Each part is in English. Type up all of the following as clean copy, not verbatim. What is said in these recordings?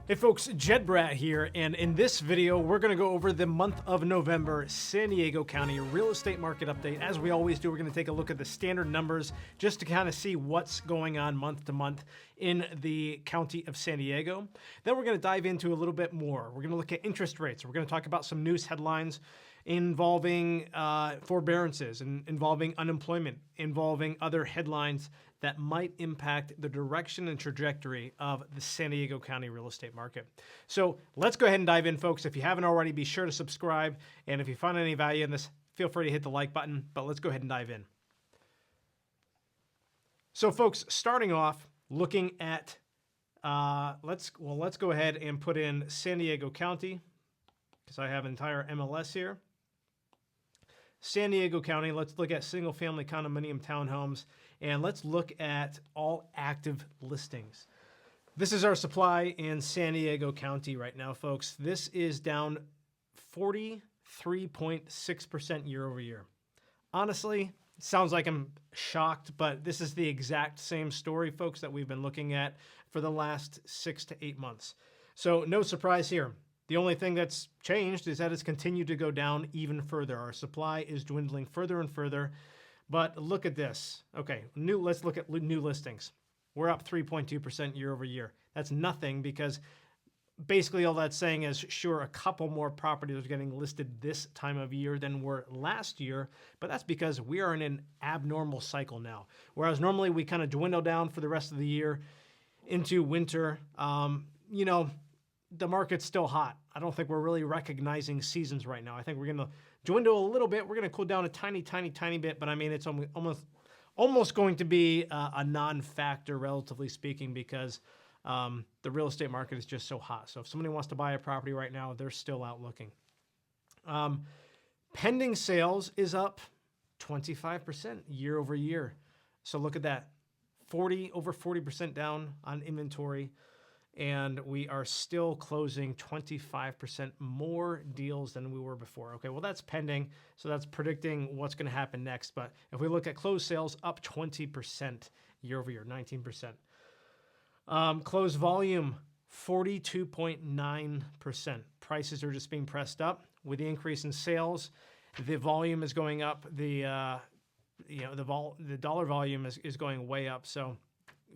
Hey folks, Jed Bratt here, and in this video, we're going to go over the month of November San Diego County real estate market update. As we always do, we're going to take a look at the standard numbers just to kind of see what's going on month to month in the county of San Diego. Then we're going to dive into a little bit more. We're going to look at interest rates. We're going to talk about some news headlines involving forbearances and involving unemployment, involving other headlines that might impact the direction and trajectory of the San Diego County real estate market. So let's go ahead and dive in, folks. If you haven't already, be sure to subscribe. And if you find any value in this, feel free to hit the like button, but let's go ahead and dive in. So folks, starting off, looking at, let's go ahead and put in San Diego County, because I have entire MLS here. San Diego County, let's look at single family condominium townhomes, and let's look at all active listings. This is our supply in San Diego County right now, folks. This is down 43.6% year over year. Honestly, it sounds like I'm shocked, but this is the exact same story, folks, that we've been looking at for the last 6 to 8 months. So no surprise here. The only thing that's changed is that it's continued to go down even further. Our supply is dwindling further and further. But look at this. Okay, let's look at new listings. We're up 3.2% year over year. That's nothing because basically all that's saying is, sure, a couple more properties are getting listed this time of year than were last year, but that's because we are in an abnormal cycle now. Whereas normally we kind of dwindle down for the rest of the year into winter, the market's still hot. I don't think we're really recognizing seasons right now. I think we're going to dwindle a little bit. We're going to cool down a tiny bit, but I mean, it's almost going to be a non-factor, relatively speaking, because the real estate market is just so hot. So if somebody wants to buy a property right now, they're still out looking. Pending sales is up 25% year over year. So look at that, over 40% down on inventory. And we are still closing 25% more deals than we were before. Okay, well, that's pending, so that's predicting what's going to happen next. But if we look at closed sales, up 20% year over year, 19%. Closed volume, 42.9%. Prices are just being pressed up. With the increase in sales, the volume is going up. The dollar volume is going way up. So,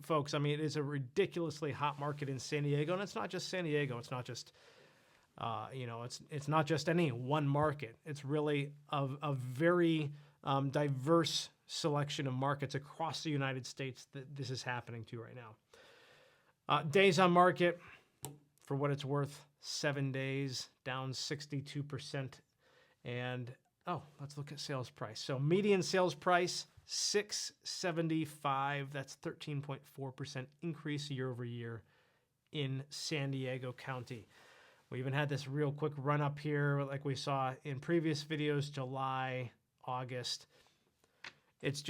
folks, I mean, it is a ridiculously hot market in San Diego, and it's not just San Diego. It's not just, it's not just any one market. It's really a very diverse selection of markets across the United States that this is happening to right now. Days on market, for what it's worth, 7 days, down 62%. And, let's look at sales price. So median sales price, $675. That's 13.4% increase year over year in San Diego County. We even had this real quick run up here like we saw in previous videos, July, August. It's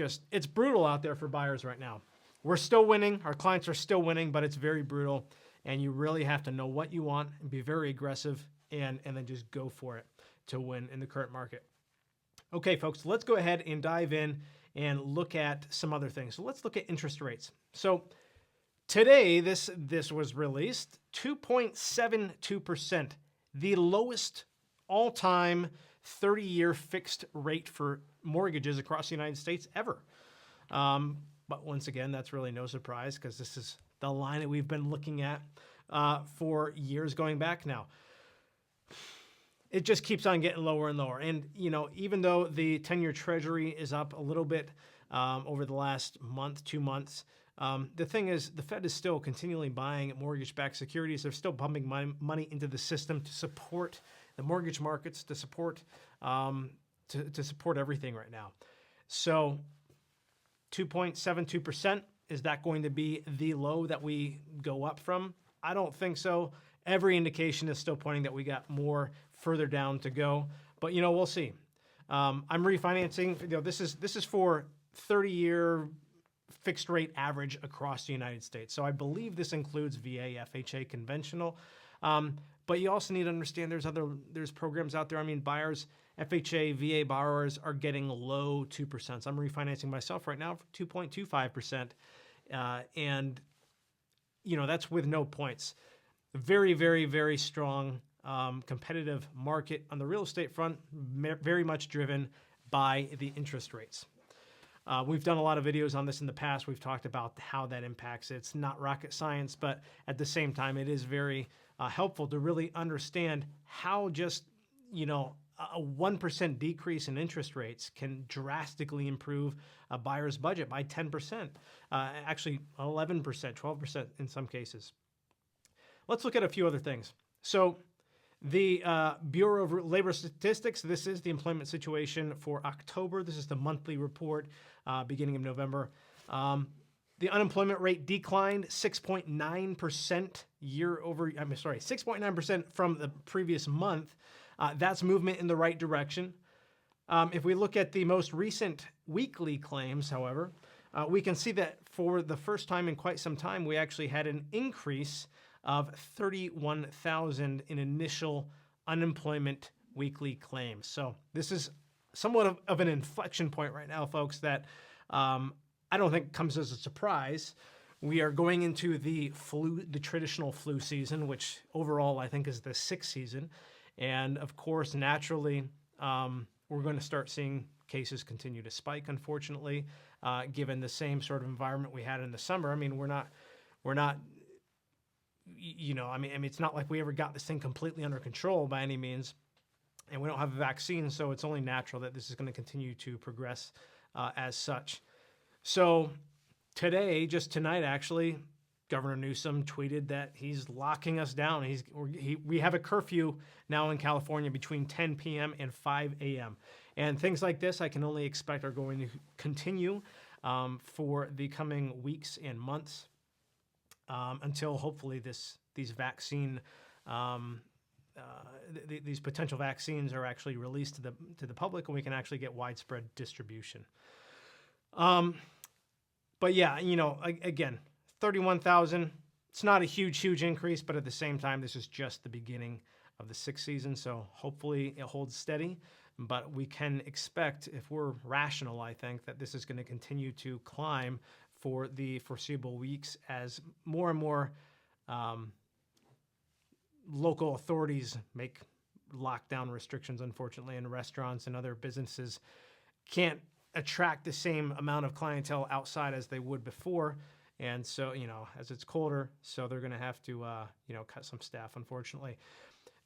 brutal out there for buyers right now. We're still winning. Our clients are still winning, but it's very brutal. And you really have to know what you want and be very aggressive and then just go for it to win in the current market. Okay, folks, let's go ahead and dive in and look at some other things. So let's look at interest rates. So today, this was released, 2.72%, the lowest all-time 30-year fixed rate for mortgages across the United States ever. But once again, that's really no surprise because this is the line that we've been looking at for years going back now. It just keeps on getting lower and lower. And, even though the 10-year Treasury is up a little bit over the last month, 2 months, the thing is the Fed is still continually buying mortgage-backed securities. They're still pumping money into the system to support the mortgage markets, to support everything right now. So 2.72%, is that going to be the low that we go up from? I don't think so. Every indication is still pointing that we got more further down to go, but we'll see. I'm refinancing. This is for 30-year fixed rate average across the United States. So I believe this includes VA, FHA, conventional. But you also need to understand there's programs out there. I mean, buyers, FHA, VA borrowers are getting low 2%. So I'm refinancing myself right now for 2.25%, and that's with no points. very, very, very strong competitive market on the real estate front, very much driven by the interest rates. We've done a lot of videos on this in the past. We've talked about how that impacts it. It's not rocket science, but at the same time, it is very helpful to really understand how just, a 1% decrease in interest rates can drastically improve a buyer's budget by 10%, actually 11%, 12% in some cases. Let's look at a few other things. So the Bureau of Labor Statistics, this is the employment situation for October. This is the monthly report beginning of November. The unemployment rate declined 6.9% 6.9% from the previous month. That's movement in the right direction. If we look at the most recent weekly claims, however, we can see that for the first time in quite some time, we actually had an increase of 31,000 in initial unemployment weekly claims. So this is somewhat of an inflection point right now, folks, that I don't think comes as a surprise. We are going into the traditional flu season, which overall I think is the 6th season. And of course, naturally, we're going to start seeing cases continue to spike, unfortunately, given the same sort of environment we had in the summer. I mean, we're not, it's not like we ever got this thing completely under control by any means, and we don't have a vaccine, so it's only natural that this is going to continue to progress as such. So today, just tonight actually, Governor Newsom tweeted that he's locking us down. We have a curfew now in California between 10 p.m. and 5 a.m. And things like this I can only expect are going to continue for the coming weeks and months until hopefully these potential vaccines are actually released to the public and we can actually get widespread distribution. But yeah, again, 31,000, it's not a huge increase, but at the same time, this is just the beginning of the 6th season. So hopefully it holds steady, but we can expect, if we're rational, I think, that this is going to continue to climb for the foreseeable weeks as more and more local authorities make lockdown restrictions, unfortunately, and restaurants and other businesses can't attract the same amount of clientele outside as they would before. And so, as it's colder, so they're going to have to, cut some staff, unfortunately.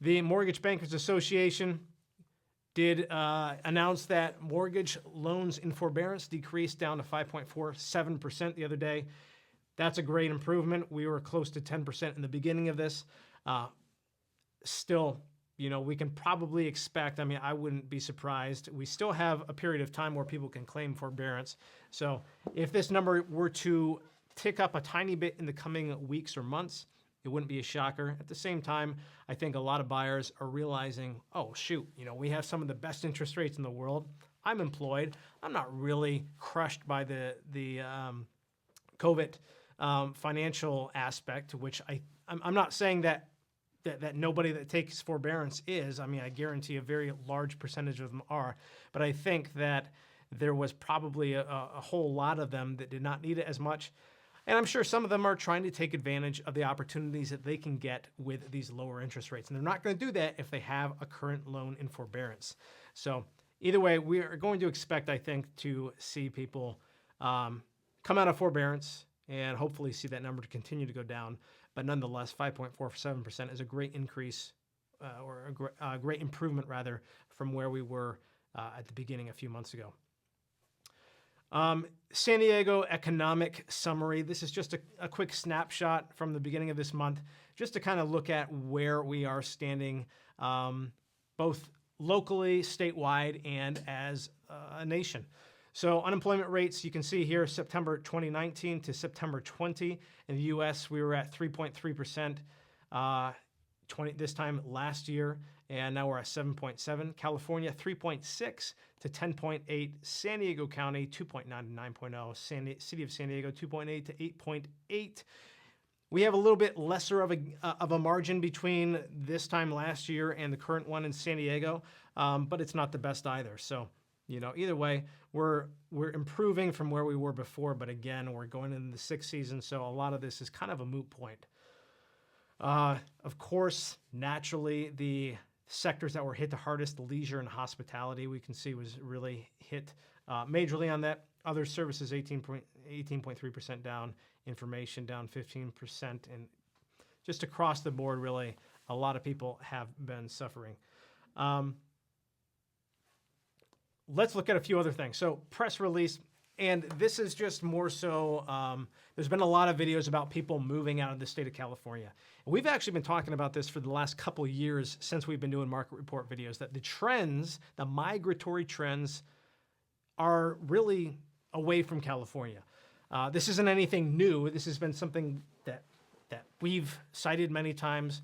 The Mortgage Bankers Association did announce that mortgage loans in forbearance decreased down to 5.47% the other day. That's a great improvement. We were close to 10% in the beginning of this. Still, we can probably expect, I wouldn't be surprised. We still have a period of time where people can claim forbearance. So if this number were to tick up a tiny bit in the coming weeks or months, it wouldn't be a shocker. At the same time, I think a lot of buyers are realizing, oh, shoot, we have some of the best interest rates in the world. I'm employed. I'm not really crushed by the COVID financial aspect, which I'm not saying that nobody that takes forbearance is. I guarantee a very large percentage of them are. But I think that there was probably a whole lot of them that did not need it as much. And I'm sure some of them are trying to take advantage of the opportunities that they can get with these lower interest rates. And they're not going to do that if they have a current loan in forbearance. So either way, we are going to expect, I think, to see people come out of forbearance and hopefully see that number to continue to go down. But nonetheless, 5.47% is a great increase or a great improvement, rather, from where we were at the beginning a few months ago. San Diego economic summary. This is just a quick snapshot from the beginning of this month, just to kind of look at where we are standing, both locally, statewide, and as a nation. So unemployment rates, you can see here, September 2019 to September 20. In the U.S., we were at 3.3% this time last year, and now we're at 7.7. California, 3.6 to 10.8. San Diego County, 2.9 to 9.0. City of San Diego, 2.8 to 8.8. We have a little bit lesser of a margin between this time last year and the current one in San Diego, but it's not the best either. So, either way, we're improving from where we were before, but again, we're going into the 6th season, so a lot of this is kind of a moot point. Of course, naturally, the sectors that were hit the hardest, leisure and hospitality, we can see was really hit majorly on that. Other services, 18.3% down, information down 15%, and just across the board, really, a lot of people have been suffering. Let's look at a few other things. So press release, and this is just more so, there's been a lot of videos about people moving out of the state of California. We've actually been talking about this for the last couple of years since we've been doing market report videos, that the trends, the migratory trends, are really away from California. This isn't anything new. This has been something that we've cited many times,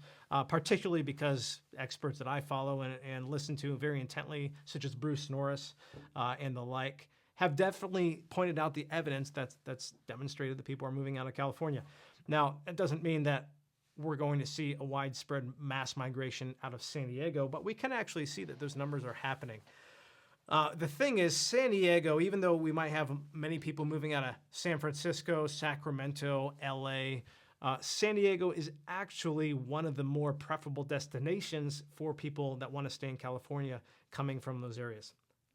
particularly because experts that I follow and listen to very intently, such as Bruce Norris and the like, have definitely pointed out the evidence that's demonstrated that people are moving out of California. Now, it doesn't mean that we're going to see a widespread mass migration out of San Diego, but we can actually see that those numbers are happening. The thing is, San Diego, even though we might have many people moving out of San Francisco, Sacramento, LA, San Diego is actually one of the more preferable destinations for people that want to stay in California coming from those areas.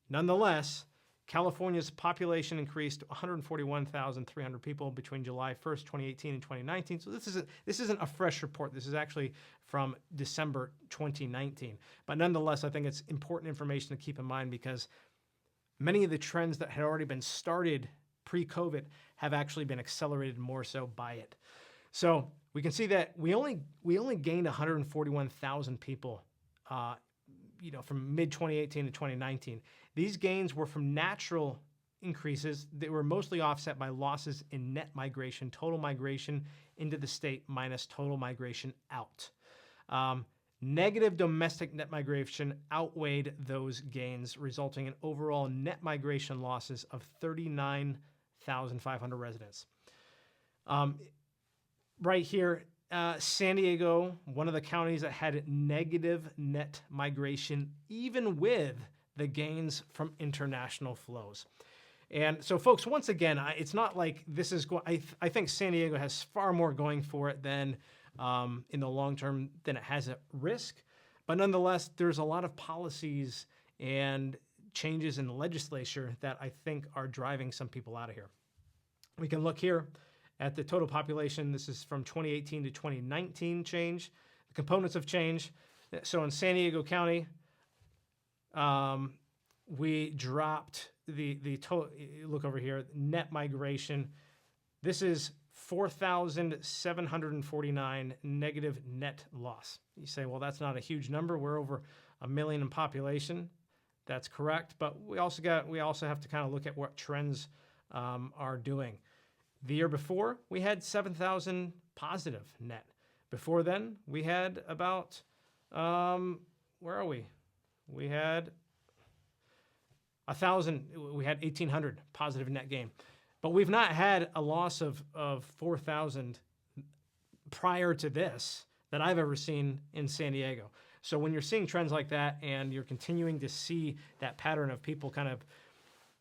Nonetheless, California's population increased 141,300 people between July 1st, 2018 and 2019. So this isn't a fresh report. This is actually from December 2019. But nonetheless, I think it's important information to keep in mind because many of the trends that had already been started pre-COVID have actually been accelerated more so by it. So we can see that we only gained 141,000 people, from mid 2018 to 2019. These gains were from natural increases that were mostly offset by losses in net migration, total migration into the state minus total migration out. Negative domestic net migration outweighed those gains, resulting in overall net migration losses of 39,500 residents. Right here, San Diego, one of the counties that had negative net migration, even with the gains from international flows. And so, folks, once again, it's not like this is I think San Diego has far more going for it than in the long term than it has at risk. But nonetheless, there's a lot of policies and changes in the legislature that I think are driving some people out of here. We can look here at the total population. This is from 2018 to 2019 change, the components of change. So in San Diego County, we dropped the total, look over here, net migration. This is 4,749 negative net loss. You say, well, that's not a huge number. We're over 1 million in population. That's correct. But we also have to kind of look at what trends are doing. The year before, we had 7,000 positive net. Before then, we had about, where are we? We had 1,000, we had 1,800 positive net gain. But we've not had a loss of 4,000 prior to this that I've ever seen in San Diego. So when you're seeing trends like that and you're continuing to see that pattern of people kind of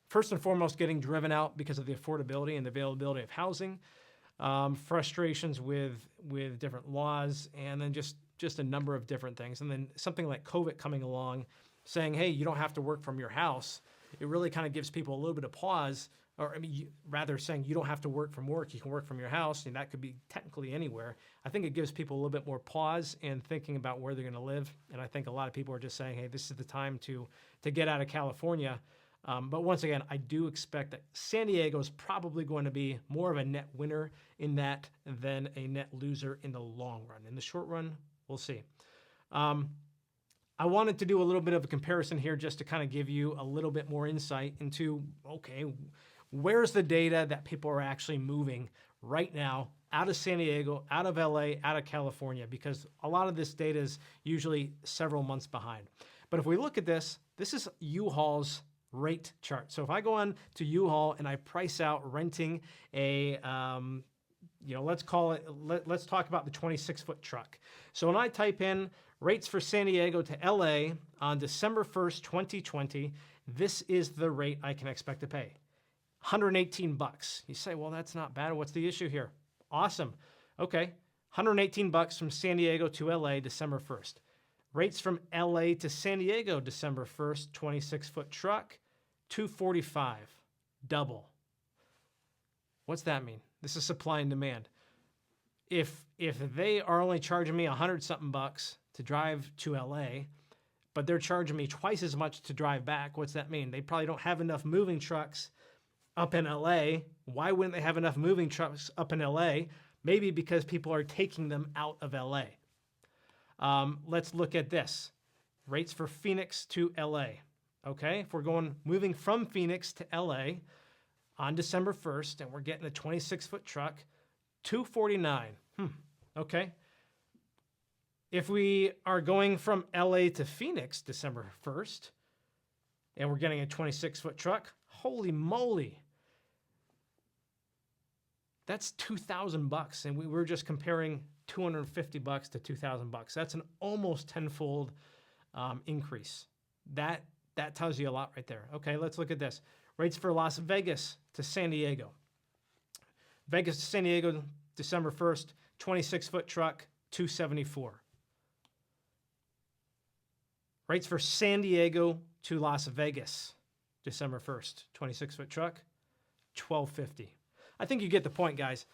first and foremost getting driven out because of the affordability and the availability of housing, frustrations with different laws, and then just a number of different things. And then something like COVID coming along saying, hey, you don't have to work from your house. It really kind of gives people a little bit of pause, or rather saying you don't have to work from work, you can work from your house, and that could be technically anywhere. I think it gives people a little bit more pause in thinking about where they're going to live. And I think a lot of people are just saying, hey, this is the time to get out of California. But once again, I do expect that San Diego is probably going to be more of a net winner in that than a net loser in the long run. In the short run, we'll see. I wanted to do a little bit of a comparison here just to kind of give you a little bit more insight into, okay, where's the data that people are actually moving right now out of San Diego, out of LA, out of California, because a lot of this data is usually several months behind. But if we look at this, this is U-Haul's rate chart. So if I go on to U-Haul and I price out renting a, let's talk about the 26-foot truck. So when I type in rates for San Diego to LA on December 1st, 2020, this is the rate I can expect to pay. $118. You say, well, that's not bad. What's the issue here? Awesome. Okay. $118 from San Diego to LA, December 1st. Rates from LA to San Diego, December 1st, 26-foot truck, $245, double. What's that mean? This is supply and demand. If they are only charging me 100-something bucks to drive to LA, but they're charging me twice as much to drive back, what's that mean? They probably don't have enough moving trucks up in LA. Why wouldn't they have enough moving trucks up in LA? Maybe because people are taking them out of LA. Let's look at this. Rates for Phoenix to LA. Okay, if we're moving from Phoenix to LA on December 1st, and we're getting a 26-foot truck, $249. Okay. If we are going from LA to Phoenix December 1st, and we're getting a 26-foot truck, holy moly. That's $2,000, and we were just comparing $250 to $2,000. That's an almost tenfold increase. That tells you a lot right there. Okay, let's look at this. Rates for Las Vegas to San Diego. Vegas to San Diego, December 1st, 26-foot truck, $274. Rates for San Diego to Las Vegas, December 1st, 26-foot truck, $1,250. I think you get the point, guys.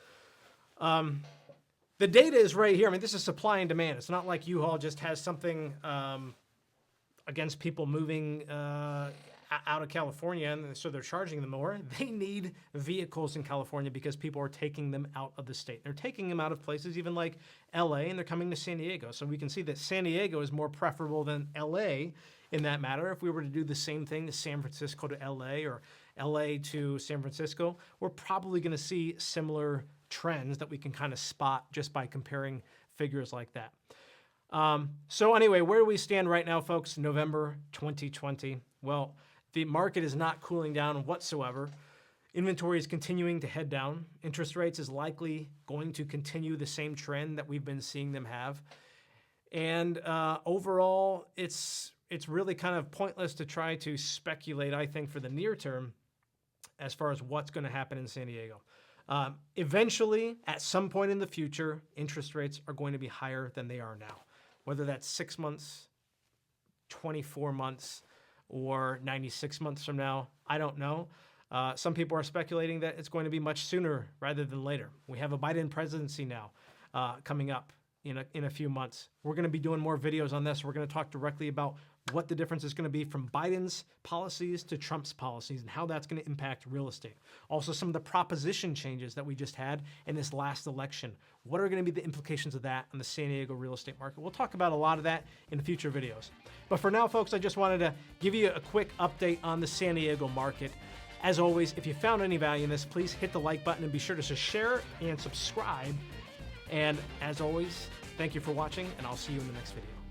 The data is right here. I mean, this is supply and demand. It's not like U-Haul just has something against people moving out of California, and so they're charging them more. They need vehicles in California because people are taking them out of the state. They're taking them out of places even like LA, and they're coming to San Diego. So we can see that San Diego is more preferable than LA in that matter. If we were to do the same thing to San Francisco to LA or LA to San Francisco, we're probably going to see similar trends that we can kind of spot just by comparing figures like that. So anyway, where do we stand right now, folks? November 2020. Well, the market is not cooling down whatsoever. Inventory is continuing to head down. Interest rates is likely going to continue the same trend that we've been seeing them have. And overall, it's really kind of pointless to try to speculate, I think, for the near term as far as what's going to happen in San Diego. Eventually, at some point in the future, interest rates are going to be higher than they are now. Whether that's 6 months, 24 months, or 96 months from now, I don't know. Some people are speculating that it's going to be much sooner rather than later. We have a Biden presidency now coming up in a few months. We're going to be doing more videos on this. We're going to talk directly about what the difference is going to be from Biden's policies to Trump's policies and how that's going to impact real estate. Also, some of the proposition changes that we just had in this last election. What are going to be the implications of that on the San Diego real estate market? We'll talk about a lot of that in future videos. But for now, folks, I just wanted to give you a quick update on the San Diego market. As always, if you found any value in this, please hit the like button and be sure to share and subscribe. And as always, thank you for watching, and I'll see you in the next video.